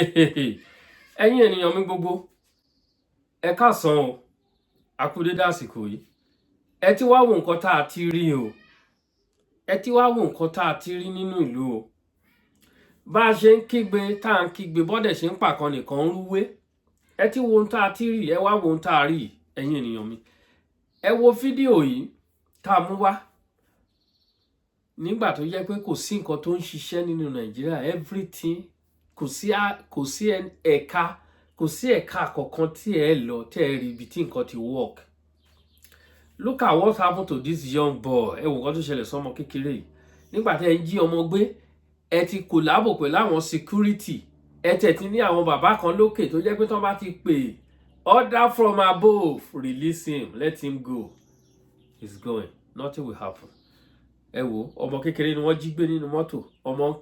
ẹ̀yin ènìyàn mi gbogbo ẹ káàsán o a kú dédé àsìkò yìí ẹ ti wá wo nǹkan tá a ti rí o ẹ ti wá wo nǹkan tá a ti rí nínú ìlú o bá a ṣe ń kígbe tá à ń kígbe bọ́dẹ̀ ṣe ń pàkan nìkan ń rúwé ẹ ti wo ohun tá a ti rí ẹ wá wo ohun tá a rí ẹ̀yin ènìyàn mi ẹ wo fídíò yìí tá a mú wá nígbà tó jẹ́ pé kò sí nǹkan tó ń ṣiṣẹ́ nínú Nàìjíríà everything kò sí ẹ̀ka kọ̀ọ̀kan tí ẹ lọ tẹ́ ẹ rí ibi tí nǹkan ti work. Look at what happened to this young boy. Ẹ wo nǹkan tó ṣẹlẹ̀ sọ́mọ kékeré yìí nígbà tí ẹ ń jí ọmọ gbé ẹ ti kòlábò pẹ̀lú àwọn security ẹ tẹ̀ ti ní àwọn bàbá kan lókè tó jẹ́ pé tó bá ti pè order from above release him let him go he's going nothing will happen. Ẹ wo ọmọ kékeré ni wọ́n jí gbé nínú mọ́tò ọmọ ń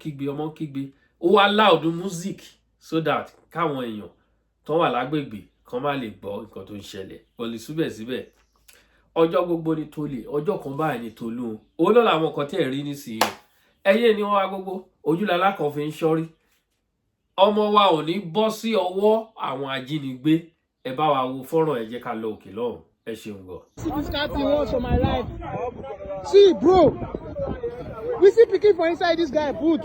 kígbe ó wá loud music so that káwọn èèyàn tó wà lágbègbè kan má lè gbọ́ nǹkan tó ń ṣẹlẹ̀ pẹ̀lú síbẹ̀síbẹ̀ ọjọ́ gbogbo ni tolè ọjọ́ kan báyìí ni tolú òun lọ́la àwọn kan tẹ̀ rí nísìnyí ẹyẹ ni wọ́n wá gbogbo ojúlala kan fi ń ṣọ́rí ọmọ wa ò ní bọ́ sí ọwọ́ àwọn ajínigbé ẹ bá wa wo fọ́nrán ẹ jẹ́ ká lọ òkè lọ́hùn ẹ ṣeun gan. See this cat thing once for my life. See bro, we see pikin for inside this guy boot.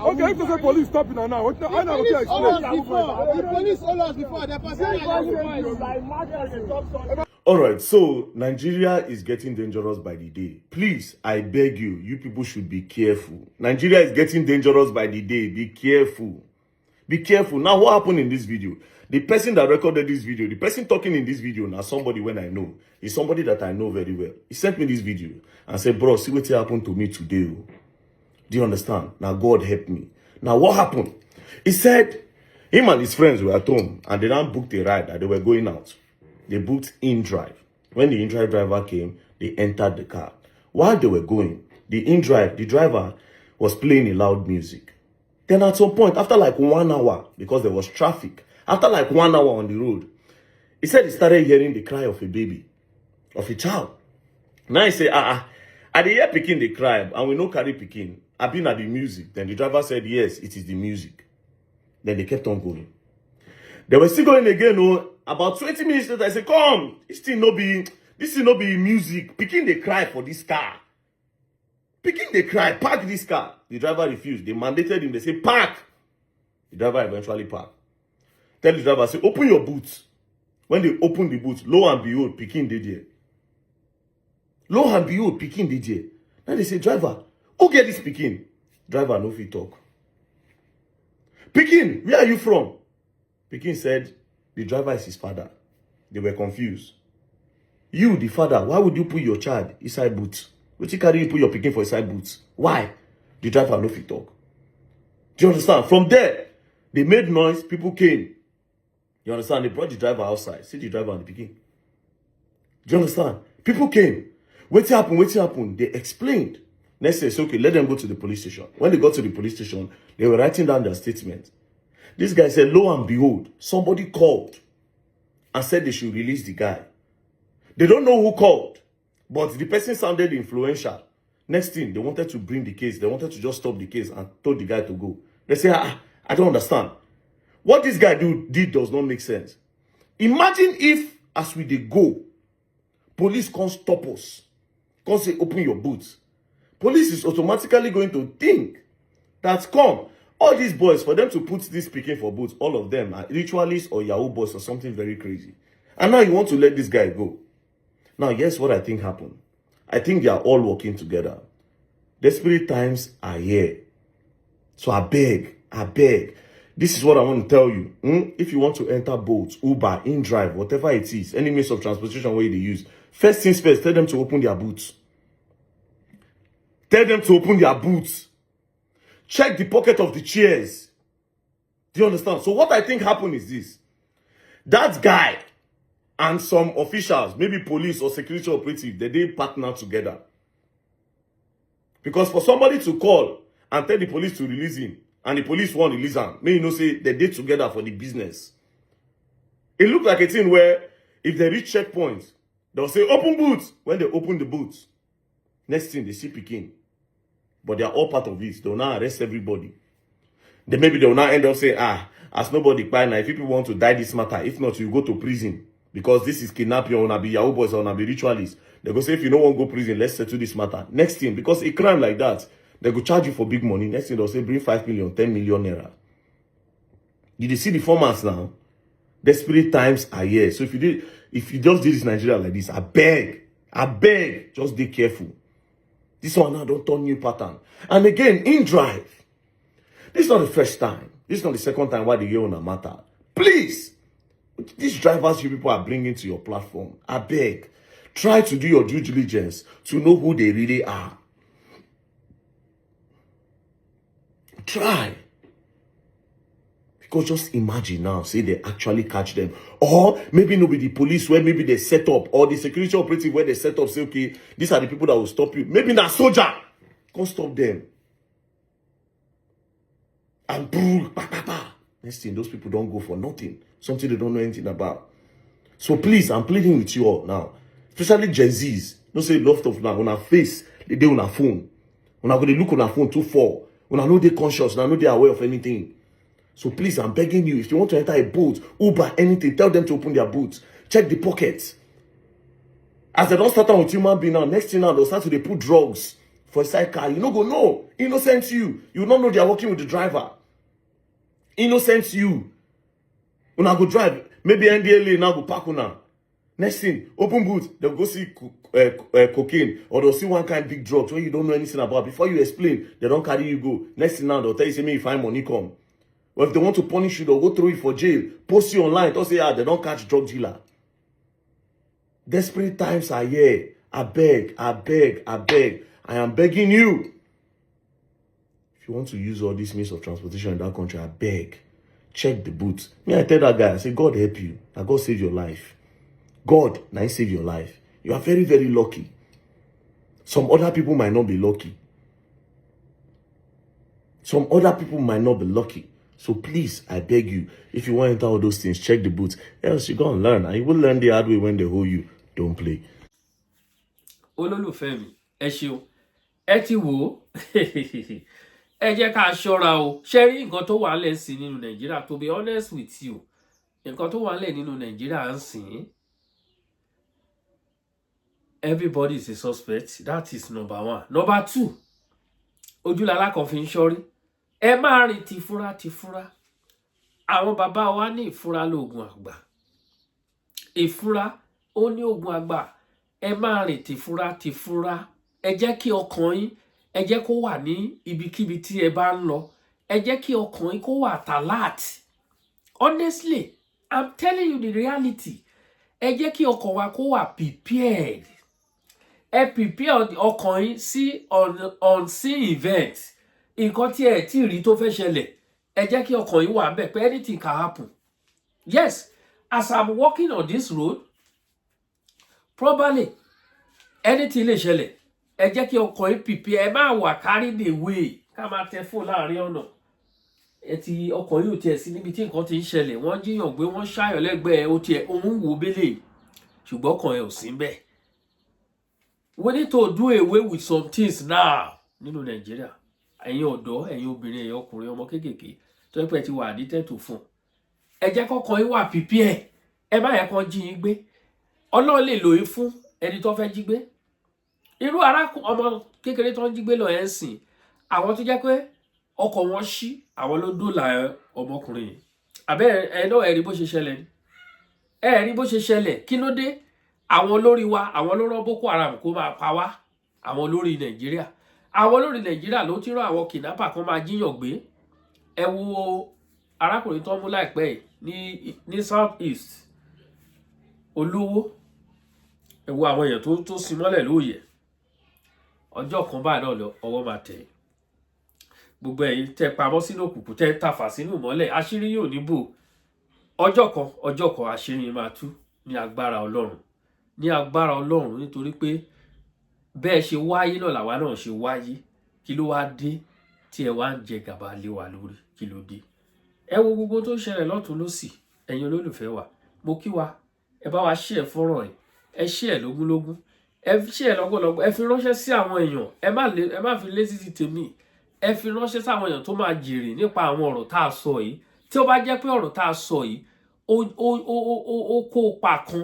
Okay, if you say police stop it now, what? I know what you explain. The police hold us before. They All right, so Nigeria is getting dangerous by the day. Please, I beg you, you people should be careful. Nigeria is getting dangerous by the day. Be careful. Be careful. Now, what happened in this video? The person that recorded this video, the person talking in this video, now somebody when I know, is somebody that I know very well. He sent me this video and said, bro, see what happened to me today. Do you understand? Now, God help me. Now, what happened? He said, him and his friends were at home and they done booked a ride that they were going out. They booked in-drive. When the in-drive driver came, they entered the car. While they were going, the driver was playing a loud music. Then at some point, after like 1 hour, because there was traffic, after like 1 hour on the road, he said he started hearing the cry of a baby, of a child. Now he said, I dey hear pikin dey cry, and we no carry pikin. I been at the music. Then the driver said, yes, it is the music. Then they kept on going. They were still going again, oh. About 20 minutes later, I said, come, this thing no be music. Pikin dey cry for this car. Pikin dey cry, park this car. The driver refused. They mandated him, they say, park. The driver eventually parked. Tell the driver, say, open your boot. When they opened the boot, lo and behold, pikin dey there. Lo and behold, pikin dey there. Now they say, driver, who get this pikin? Driver no fit talk. Pikin, where are you from? Pikin said, the driver is his father. They were confused. You, the father, why would you put your child inside boots? Would you carry you put your pikin for inside boots? Why? The driver no fit talk. Do you understand? From there, they made noise, people came. You understand? They brought the driver outside. See the driver and the pikin. Do you understand? People came. What happened? They explained. Next day, okay, let them go to the police station. When they got to the police station, they were writing down their statement. This guy said, lo and behold, somebody called and said they should release the guy. They don't know who called, but the person sounded influential. Next thing, they wanted to bring the case. They wanted to just stop the case and told the guy to go. They say, I don't understand. What this guy did does not make sense. Imagine if, as we dey go, police can't stop us. Can't say, open your boots. Police is automatically going to think that, come, all these boys, for them to put this pikin for boots, all of them are ritualists or Yahoo boys or something very crazy. And now you want to let this guy go. Now, guess what I think happened? I think they are all working together. Desperate times are here. So I beg. This is what I want to tell you. If you want to enter boats, Uber, in-drive, whatever it is, any means of transportation where they use, first things first, tell them to open their boots. Tell them to open their boots. Check the pocket of the chairs. Do you understand? So what I think happened is this. That guy and some officials, maybe police or security operative, they partner together. Because for somebody to call and tell the police to release him, and the police won't release them. May you know say they did together for the business. It looked like a thing where if they reach checkpoints, they'll say open boots. When they open the boots, next thing they see Pikin. But they are all part of this. They will now arrest everybody. Then maybe they will now end up saying, as nobody buy now, if people want to die this matter, if not, you go to prison. Because this is kidnapping, or wanna be Yahoo boys, or wanna be ritualists. They go say, if you don't want to go prison, let's settle this matter. Next thing, because a crime like that, they go charge you for big money. Next thing, they'll say, bring 5 million, 10 million naira. Did you see the formats now? Desperate times are here. So if you just did this Nigeria like this, I beg, just be careful. This one now don't turn new pattern. And again, in drive. This is not the first time. This is not the second time why the year on a matter. Please, these drivers you people are bringing to your platform, I beg, try to do your due diligence to know who they really are. Try. Because just imagine now, say they actually catch them. Or maybe no be the police where maybe they set up, or the security operative where they set up, say, okay, these are the people that will stop you. Maybe that soldier can't stop them. And boom, next thing, those people don't go for nothing. Something they don't know anything about. So please, I'm pleading with you all now. Especially Gen Zs. Don't say lot of now on our face, they do on our phone. When I go to look on our phone too far. When I know they're conscious, when I know they're aware of anything. So please, I'm begging you, if you want to enter a boat, Uber, anything, tell them to open their boots. Check the pockets. As they don't start out with human being now, next thing now, they'll start to put drugs for a side car. You don't go, no. Innocent you. You don't know they are working with the driver. Innocent you. When I go drive, maybe NDLA now go park on now. Next thing, open boot, they'll go see cocaine, or they'll see one kind of big drugs where you don't know anything about. Before you explain, they don't carry you go. Next thing now, they'll tell you, say, me, if I money come. Or if they want to punish you, they'll go throw you for jail. Post you online. Don't say, they don't catch drug dealer. Desperate times are here. I beg. I am begging you. If you want to use all these means of transportation in that country, I beg. Check the boots. Me, I tell that guy, I say, God help you. Now God save your life. God, now he save your life. You are very, very lucky. Some other people might not be lucky. Some other people might not be lucky. So please, I beg you, if you want to enter all those things, check the boots. Else you go and learn. And you will learn the hard way when they hold you. Don't play. Olólùfẹ́ mi, ẹ ṣeun. Ẹ ti wò. Ẹ jẹ́ ká ṣọ́ra o. Ṣé rí nǹkan tó wà lẹ̀ sí nínú Nàìjíríà, to be honest with you. Nǹkan tó wà lẹ̀ nínú Nàìjíríà ń sìn. Everybody is a suspect. That is number one. Number two. Ojúlàlá kan fi ń ṣọ́rí. Ẹ máa rìn tìfura. Àwọn bàbá wa ní ìfura lóògùn àgbà. Ìfura ó ní òògùn àgbà. Ẹ máa rìn tìfura. Ẹ jẹ́ kí ọkàn yín, ẹ jẹ́ kó wà ní ibikíbi tí ẹ bá ń lọ. Ẹ jẹ́ kí ọkàn yín kó wà alert. Honestly, I'm telling you the reality. Ẹ jẹ́ kí ọkàn wa kó wà prepared. Ẹ prepare ọkàn yín sí unseen event. Nǹkan tí ẹ tí rí tó fẹ́ ṣẹlẹ̀. Ẹ jẹ́ kí ọkàn yín wà ńbẹ̀ pé anything can happen. Yes, as I'm walking on this road, probably anything lè ṣẹlẹ̀. Ẹ jẹ́ kí ọkàn yín prepare. Ẹ má wà carried away. Ká máa tẹ fóònù láàrin ọ̀nà. Ẹ ti ọkàn yóò tiẹ̀ sí níbi tí nǹkan ti ń ṣẹlẹ̀. Wọ́n jíyàn gbé, wọ́n ṣáyọ̀ lẹ́gbẹ̀ẹ́, ó tiẹ̀ òun wò bélé. Ṣùgbọ́n ọkàn ẹ ò sí ńbẹ̀. We need to do away with some things now nínú Nàìjíríà. Ẹ̀yin ọ̀dọ́, ẹ̀yin obìnrin, ẹ̀yin ọkùnrin, ọmọ kéékèèké tó yẹ pé ti wà addicted to phone. Ẹ jẹ́ kọ́kàn yín wà prepare. Ẹ má yẹ kán jí yín gbé. Ọlọ́run lè lò yín fún ẹni tó fẹ́ jí gbé. Irú ọmọ kékeré tó ń jí gbé lọ ẹ̀ ń sìn. Àwọn tó jẹ́ pé ọkọ̀ wọn ṣí, àwọn ló dóòlà ọmọkùnrin yìí. Àbẹ́ ẹ náà ẹ rí bó ṣe ṣẹlẹ̀ ni. Ẹ rí bó ṣe ṣẹlẹ̀. Kí ló dé? Àwọn olórí wa, àwọn ló rán Boko Haram kó máa pa wá. Àwọn olórí Nàìjíríà. Àwọn olórí Nàìjíríà ló ti rán àwọn kidnapper kan máa jíyàn gbé. Ẹ wo arákùnrin tó mú láìpẹ́ yìí ní South East. Olówó. Ẹ wo àwọn èèyàn tó sin mọ́lẹ̀ lóòyẹ̀. Ọjọ́ kan báyìí náà lọ ọwọ́ máa tẹ̀. Gbogbo ẹ̀yin tẹ́ pamọ́ sínú òkùnkùn, tẹ́ tàfà sínú ìmọ́lẹ̀, àṣírí yóò ní bò. Ọjọ́ kan àṣírí máa tú ní agbára Ọlọ́run. Ní agbára Ọlọ́run, nítorí pé bẹ́ẹ̀ ṣe wáyé náà làwa náà ṣe wáyé. Kí ló wá dé tí ẹ wá ń jẹ gàba lé wa lórí kí ló dé. Ẹ wo gbogbo tó ṣẹlẹ̀ lọ́tùn lósì ẹ̀yin olólùfẹ́ wa mo kí wa ẹ bá wa share fọ́nrán ẹ share lógúnlógún ẹ share lọ́gbọ̀lọ́gbọ̀ ẹ fi ránṣẹ́ sí àwọn èèyàn ẹ má fi létí ti tèmi ẹ fi ránṣẹ́ sí àwọn èèyàn tó máa jèrè nípa àwọn ọ̀rọ̀ tá a sọ yìí tí ó bá jẹ́ pé ọ̀rọ̀ tá a sọ yìí ó kó pa kan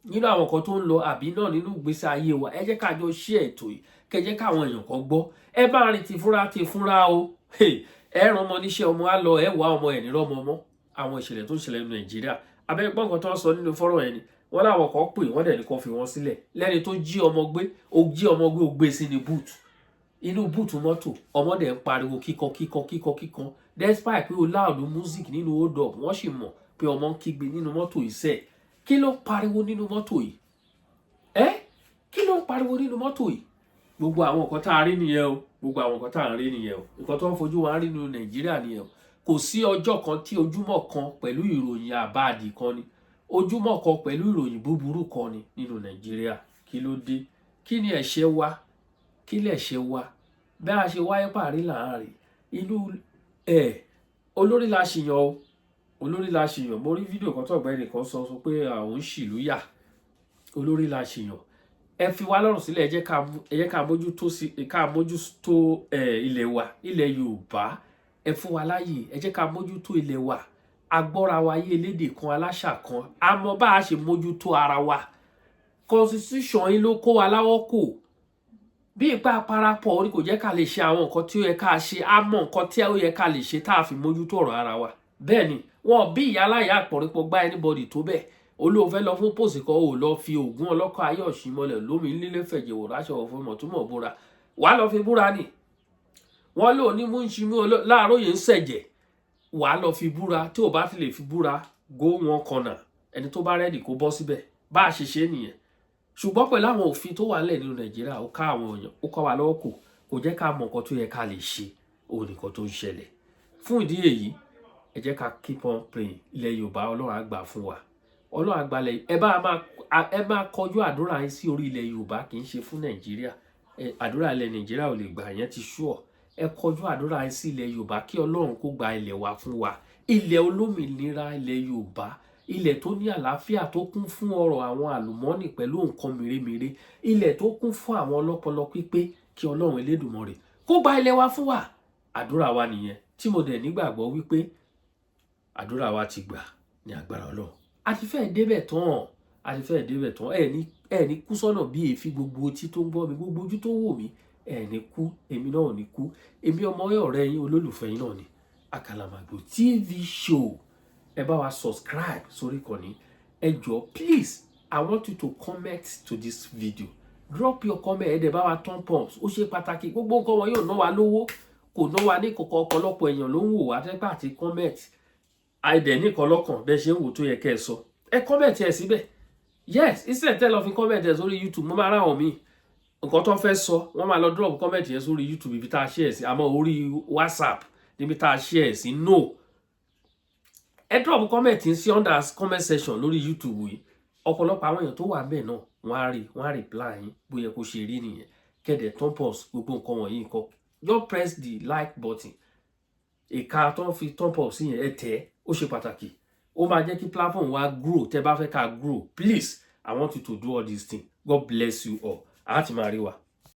nínú àwọn kan tó ń lọ àbí náà nínú ìgbésí ayé wa ẹ jẹ́ ká jọ share ètò yìí kẹ́ jẹ́ káwọn èèyàn kan gbọ́ ẹ bá rìn ti fúnra o ẹ ràn ọmọ níṣẹ́ ọmọ á lọ ẹ wá ọmọ ẹ̀ nírọ̀ ọmọ àwọn ìṣẹ̀lẹ̀ tó ń ṣẹlẹ̀ ní Nàìjíríà abẹ́gbọ́n kan tó ń sọ nínú fọ́rọ̀ ẹni wọ́n láwọn kan pè wọ́n dẹ̀ ní kan fi wọ́n sílẹ̀ lẹ́ni tó jí ọmọ gbé ó gbé sí ní búùtù inú búùtù mọ́tò ọmọ dẹ̀ ń pariwo kíkan despite pé ó láàlú music nínú hold up wọ́n sì mọ̀ pé ọmọ ń kígbe nínú mọ́tò iṣẹ́ kí ló pariwo nínú mọ́tò yìí kí ló pariwo nínú mọ́tò yìí gbogbo àwọn nǹkan tá a rí nìyẹn o nǹkan tó ń fojú wa rí nínú Nàìjíríà nìyẹn o kò sí ọjọ́ kan tí ojúmọ́ kan pẹ̀lú ìròyìn àbáàdì kan ni ojúmọ́ kan pẹ̀lú ìròyìn búburú kan ni nínú Nàìjíríà kí ló dé kí ni ẹ̀ṣẹ̀ wa kí lẹ̀ṣẹ̀ wa bẹ́ẹ̀ a ṣe wáyé pàrí láàárín inú olórí la ṣìyàn mo rí fídíò kan tó ọ̀gbẹ́ni kan sọ pé àwọn ṣìlú yà olórí la ṣìyàn ẹ fi wá lọ́rùn sílẹ̀ ẹ jẹ́ ká mójútó ilẹ̀ wa ilẹ̀ Yorùbá ẹ fún wa láàyè ẹ jẹ́ ká mójútó ilẹ̀ wa agbọ́ra wa yé elédè kan aláṣà kan a mọ̀ bá a ṣe mójútó ara wa constitution yín ló kó wa láwọ́ kò bí ipa parapọ̀ orí kò jẹ́ ká lè ṣe àwọn nǹkan tí ó yẹ ká ṣe a mọ̀ nǹkan tí ó yẹ ká lè ṣe tá a fi mójútó ọ̀rọ̀ ara wa bẹ́ẹ̀ ni wọn bí ìyá aláya àpọ̀rípọ̀ gbá anybody tó bẹ́ẹ̀ olóòfẹ́ lọ fún pòsì kan ò lọ fi ògùn ọlọ́kọ̀ ayé ọ̀ṣìmọlẹ̀ lómi lílé fẹ̀jẹ̀wò ráṣọ ọ̀fọ̀ mọ̀túmọ̀ búra wàá lọ fi búra ni wọ́n lò ní múnṣimú láàárọ̀ yìí ń ṣẹ̀jẹ̀ wà á lọ fi búra tí ò bá ti lè fi búra go one corner ẹni tó bá rẹ́dì kó bọ́ síbẹ̀ bá a ṣe ṣe nìyẹn ṣùgbọ́n pẹ̀lú àwọn òfin tó wà nílẹ̀ nínú Nàìjíríà ó ká àwọn èèyàn ó kọ́ wa lọ́wọ́ kò jẹ́ ká mọ nǹkan tó yẹ ká lè ṣe òun nìkan tó ń ṣẹlẹ̀ fún ìdí èyí ẹ jẹ́ ká keep on praying ilẹ̀ Yorùbá Ọlọ́run á gbà fún wa Ọlọ́run á gbalẹ̀ ẹ máa kọjú àdúrà yín sí orí ilẹ̀ Yorùbá kì í ṣe fún Nàìjíríà àdúrà ilẹ̀ Nàìjíríà ò lè gbà yẹn ti ṣúọ̀ ẹ kọjú àdúrà yín sí ilẹ̀ Yorùbá kí Ọlọ́run kó gba ilẹ̀ wa fún wa ilẹ̀ olómìnira ilẹ̀ Yorùbá ilẹ̀ tó ní àlàáfíà tó kún fún ọrọ̀ àwọn àlùmọ́ọ́nì pẹ̀lú nǹkan mèremère ilẹ̀ tó kún fún àwọn ọlọ́pọlọ pípé kí Ọlọ́run Elédùmarè kó gba ilẹ̀ wa fún wa àdúrà wa nìyẹn tí mo dẹ̀ nígbàgbọ́ wípé àdúrà wa ti gbà ní agbára Ọlọ́run a ti fẹ́ débẹ̀ tán ẹ ní kú sọ́nà bí èéfín gbogbo etí tó ń gbọ́ mi gbogbo ojú tó wò mí ẹ ní kú èmi náà ò ní kú èmi ọmọ ọ̀rẹ́ yín olólùfẹ́ yín náà ni Àkàlàmàgbò TV show ẹ bá wa subscribe sórí ìkànnì ẹ jọ̀ọ́ please I want you to comment to this video drop your comment ẹ dẹ̀ bá wa turn pumps ó ṣe pàtàkì gbogbo nǹkan wọn yóò ná wa lówó kò ná wa ní kọ̀kọ̀ ọ̀pọ̀lọpọ̀ èèyàn ló ń wò wá tẹ́pẹ́ àti comment àìdẹ̀ nìkan lọ́kàn bẹ́ẹ̀ ṣe ń wò tó yẹ kẹ́ ẹ sọ ẹ comment ẹ síbẹ̀ yes instead tẹ́ lọ fi comment ẹ sórí YouTube mo máa ra àwọn míì nǹkan tó fẹ́ sọ wọ́n máa lọ drop comment yẹn sórí YouTube ibi tá a share sí àmọ́ orí WhatsApp níbi tá a share sí no ẹ drop comment sí under comment section lórí YouTube yìí ọ̀pọ̀lọpọ̀ àwọn èèyàn tó wà bẹ́ẹ̀ náà wọ́n á reply yín bóyá kó ṣe rí nìyẹn kẹ́dẹ̀ turn pause gbogbo nǹkan wọ̀nyí nǹkan just press the like button ìka tó ń fi turn pause sí yẹn ẹ tẹ̀ ó ṣe pàtàkì ó máa jẹ́ kí platform wa grow tẹ́ bá fẹ́ ká grow please I want you to do all these things God bless you all àá ti máa rí wa.